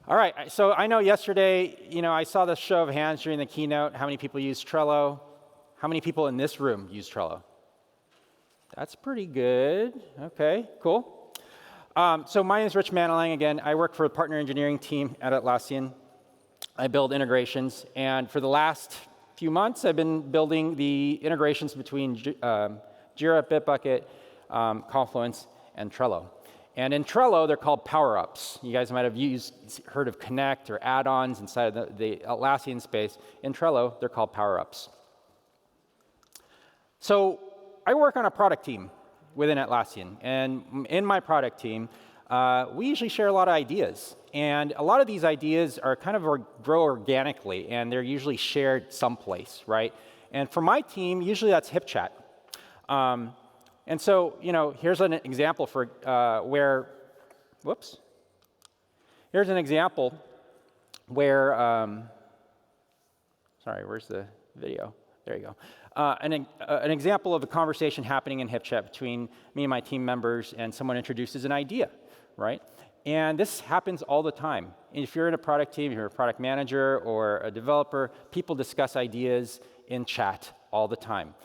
All right, so I know yesterday, I saw the show of hands during the keynote, how many people use Trello. How many people in this room use Trello? That's pretty good. Okay, cool. So my name is Rich Manalang. Again, I work for the partner engineering team at Atlassian. I build integrations, and for the last few months, I've been building the integrations between JIRA, Bitbucket, Confluence, and Trello. And in Trello, they're called power-ups. You guys might have heard of Connect or add-ons inside of the Atlassian space. In Trello, they're called power-ups. So I work on a product team within Atlassian. And in my product team, we usually share a lot of ideas. And a lot of these ideas are kind of grow organically, and they're usually shared someplace, right? And for my team, usually that's HipChat. And so, here's an example for Here's an example where, sorry, where's the video? There you go. An example of a conversation happening in HipChat between me and my team members, and someone introduces an idea, right? And this happens all the time. If you're in a product team, if you're a product manager or a developer, people discuss ideas in chat all the time.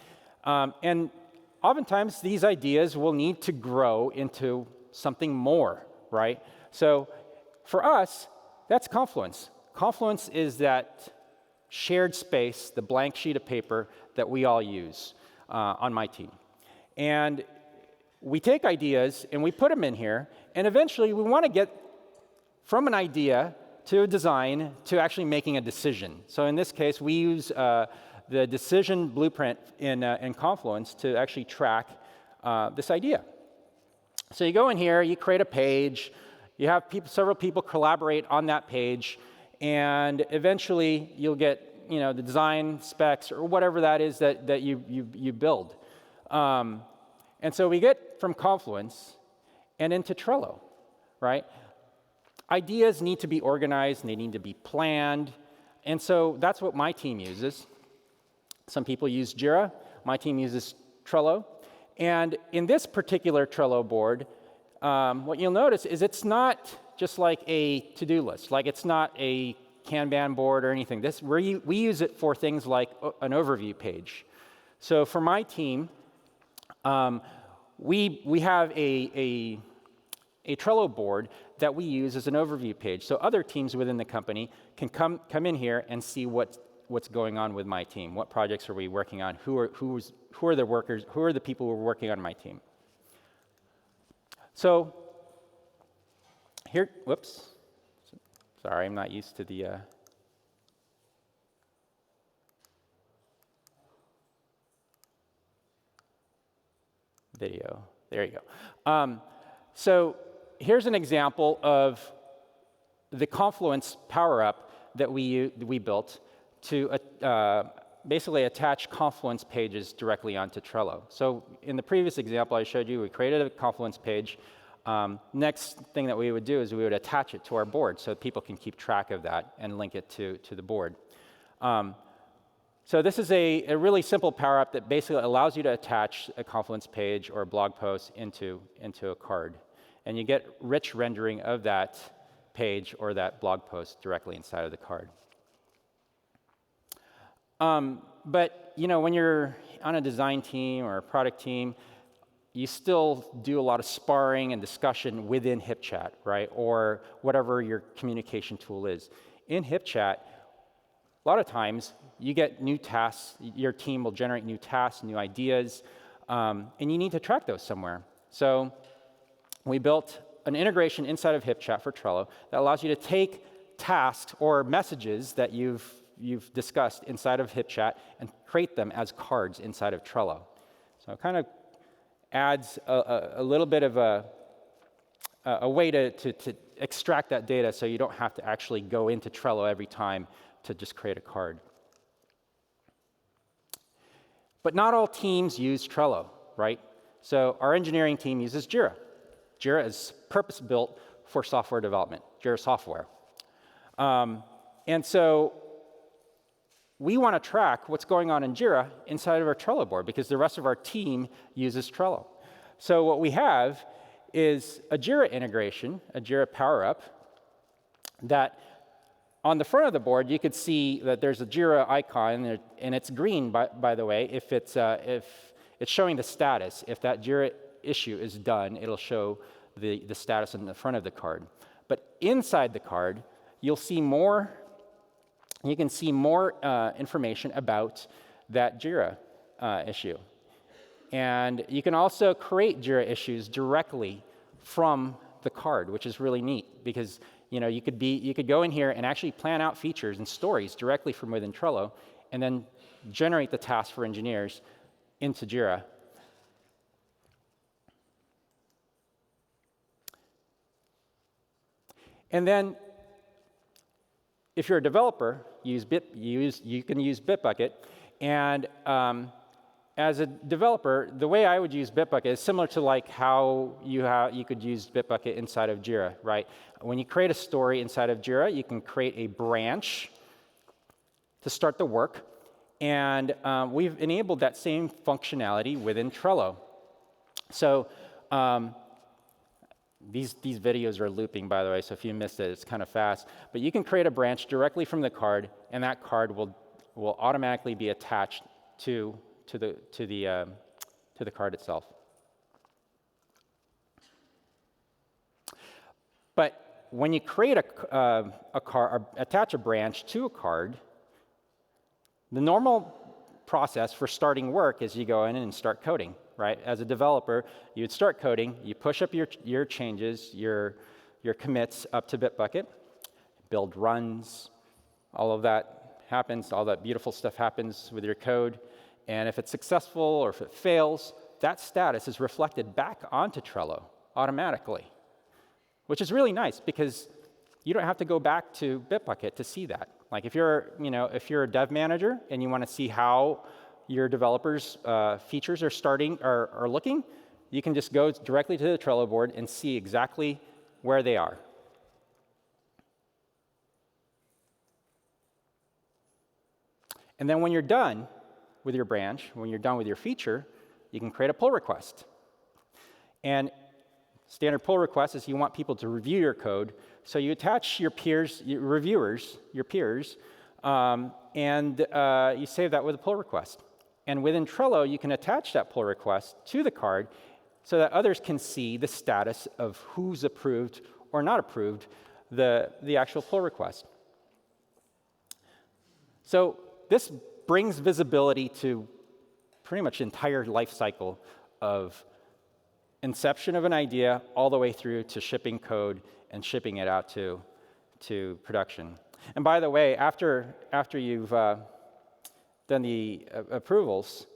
And oftentimes, these ideas will need to grow into something more, right? So for us, that's Confluence. Confluence is that shared space, the blank sheet of paper that we all use on my team. And we take ideas and we put them in here, and eventually we want to get from an idea to a design to actually making a decision. So in this case, we use the decision blueprint in Confluence to actually track this idea. So you go in here, you create a page, you have several people collaborate on that page, and eventually you'll get the design specs or whatever that is that you build. And so we get from Confluence and into Trello, right? Ideas need to be organized, and they need to be planned, and so that's what my team uses. Some people use JIRA. My team uses Trello. And in this particular Trello board, what you'll notice is it's not just like a to-do list. Like, it's not a Kanban board or anything. We use it for things like an overview page. So for my team, we have a Trello board that we use as an overview page. So other teams within the company can come in here and see what's going on with my team. What projects are we working on? Who are the workers? Who are the people who are working on my team? So here, whoops. Sorry, I'm not used to the video. There you go. So here's an example of the Confluence power-up that we built to basically attach Confluence pages directly onto Trello. So in the previous example I showed you, we created a Confluence page. Next thing that we would do is we would attach it to our board so people can keep track of that and link it to the board. So this is a really simple power-up that basically allows you to attach a Confluence page or a blog post into a card. And you get rich rendering of that page or that blog post directly inside of the card. But when you're on a design team or a product team, you still do a lot of sparring and discussion within HipChat, right? Or whatever your communication tool is. In HipChat, a lot of times you get new tasks. Your team will generate new tasks, new ideas, and you need to track those somewhere. So we built an integration inside of HipChat for Trello that allows you to take tasks or messages that you've discussed inside of HipChat and create them as cards inside of Trello. So it kind of adds a little bit of a way to extract that data so you don't have to actually go into Trello every time to just create a card. But not all teams use Trello, right? So our engineering team uses JIRA. JIRA is purpose-built for software development, JIRA software. And so we want to track what's going on in JIRA inside of our Trello board because the rest of our team uses Trello. So what we have is a JIRA integration, a JIRA power-up, that on the front of the board, you could see that there's a JIRA icon, and it's green, by the way, if it's showing the status. If that JIRA issue is done, it'll show the status in the front of the card. But inside the card, you can see more information about that JIRA issue. And you can also create JIRA issues directly from the card, which is really neat, because you could go in here and actually plan out features and stories directly from within Trello, and then generate the task for engineers into JIRA. And then, if you're a developer, you can use Bitbucket. And as a developer, the way I would use Bitbucket is similar to like how you could use Bitbucket inside of JIRA, right? When you create a story inside of JIRA, you can create a branch to start the work. And we've enabled that same functionality within Trello. So these videos are looping, by the way, so if you missed it, it's kind of fast. But you can create a branch directly from the card, and that card will automatically be attached to the card itself. But when you create a card, or attach a branch to a card, the normal process for starting work is you go in and start coding, right? As a developer, you would start coding, you push up your changes, your commits up to Bitbucket, build runs, all of that happens, all that beautiful stuff happens with your code. And if it's successful or if it fails, that status is reflected back onto Trello automatically, which is really nice because you don't have to go back to Bitbucket to see that. Like if you're a dev manager and you want to see how your developers' features are looking, you can just go directly to the Trello board and see exactly where they are. And then when you're done with your branch, when you're done with your feature, you can create a pull request. And standard pull request is you want people to review your code, so you attach your peers, your reviewers, your peers, and you save that with a pull request. And within Trello, you can attach that pull request to the card so that others can see the status of who's approved or not approved the actual pull request. So this brings visibility to pretty much the entire life cycle of inception of an idea all the way through to shipping code and shipping it out to production. And by the way, after you've done the approvals,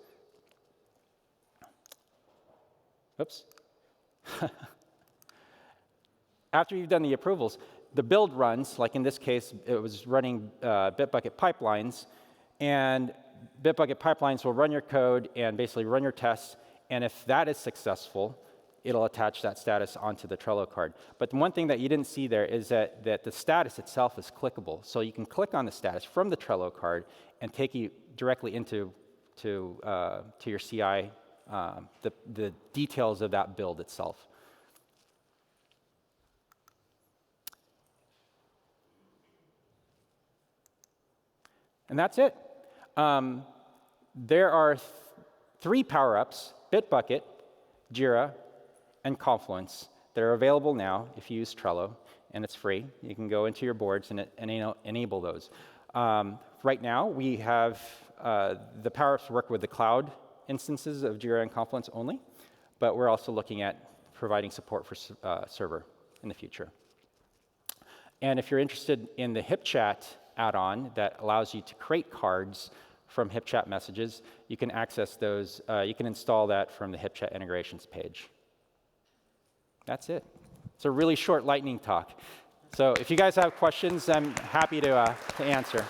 after you've done the approvals, the build runs, like in this case, it was running Bitbucket pipelines, and Bitbucket pipelines will run your code and basically run your tests, and if that is successful, it'll attach that status onto the Trello card. But the one thing that you didn't see there is that the status itself is clickable. So you can click on the status from the Trello card and take you directly into your CI, the details of that build itself. And that's it. There are 3 power-ups, Bitbucket, JIRA, and Confluence, that are available now if you use Trello, and it's free. You can go into your boards and enable those. Right now, we have the power-ups work with the cloud instances of JIRA and Confluence only, but we're also looking at providing support for server in the future. And if you're interested in the HipChat add-on that allows you to create cards from HipChat messages, you can access those. You can install that from the HipChat integrations page. That's it. It's a really short lightning talk. So if you guys have questions, I'm happy to answer.